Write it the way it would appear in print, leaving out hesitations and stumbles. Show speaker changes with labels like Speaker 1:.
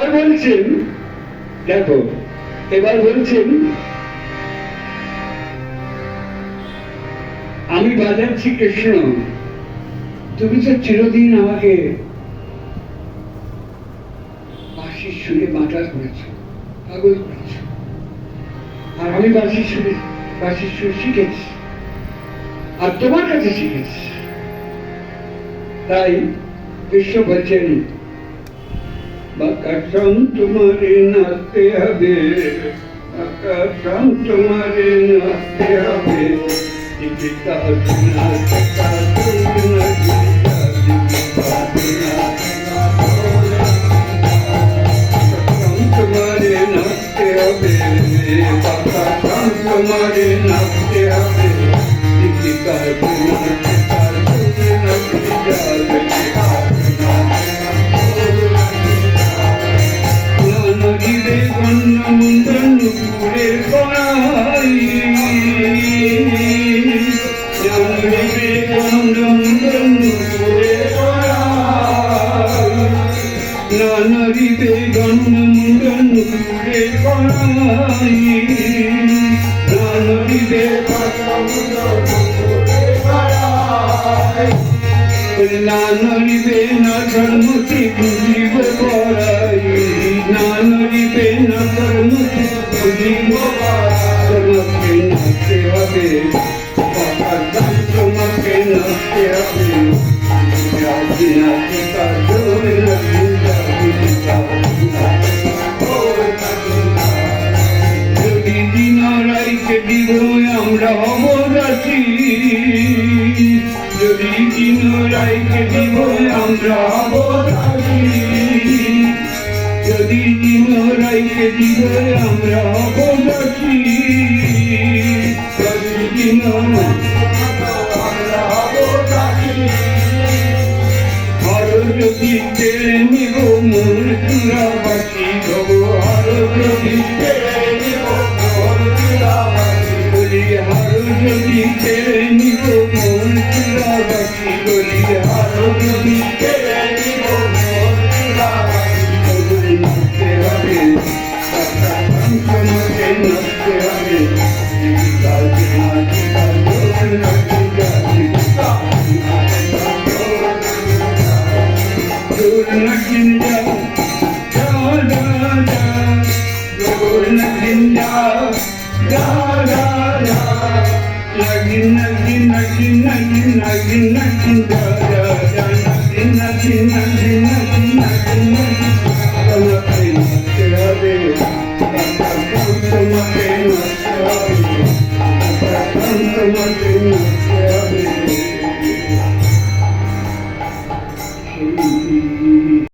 Speaker 1: এবার বলছেন, দেখো এবার বলছেন, আমি বাজাচ্ছি কৃষ্ণ, তুমি তো চিরদিন আমাকে বাঁশির সুরে মাতাল করেছ, পাগল করেছ, আর আমি বাঁশির সুর শিখেছি, আর তোমার কাছে শিখেছি। তাই কৃষ্ণ বলছেন, বাঁকা তোমারে নাচতে হবে, বাঁকা তোমারে নাচতে হবে, তোমারে নাচতে হবে, বাঁকা তোমারে নাচতে হবে, নদীরে গণ্য মুন্ডন নুপুরের কড়াই, নদীরে গণ্য মুন্ডন নুপুরের কড়াই, নদীরে গণ্য মুন্ডন নুপুরের কড়াই, নদীরে নানরিবে না ধর্মতি বুঝিব পড়াই, নানরিবে না ধর্মতি বুঝিব তোমাকে নাচতে হবে, তোমাকে নাচতে হবে, যদি দিন রাইকে দিব আমরা অবদাসী, যদি দিন রাইকে দিব আমরা অবদাসী, যদি দিন রাইকে দিব আমরা অবদাসী, যদি দিন আমরা অবদাসী, আরো যদি কেড়ে নিব মোর চূড়াবাসী হব, আরো যদি কেড়ে নিব মোর চূড়াবাসী বলি, আরো যদি কেড়ে নিব মোর চূড়াবাসী বলি, আরো যদি কেড়ে নিব মোর চূড়াবাসী বলি, নাচতে হবে, তোমাকে নাচতে হবে, তোমাকে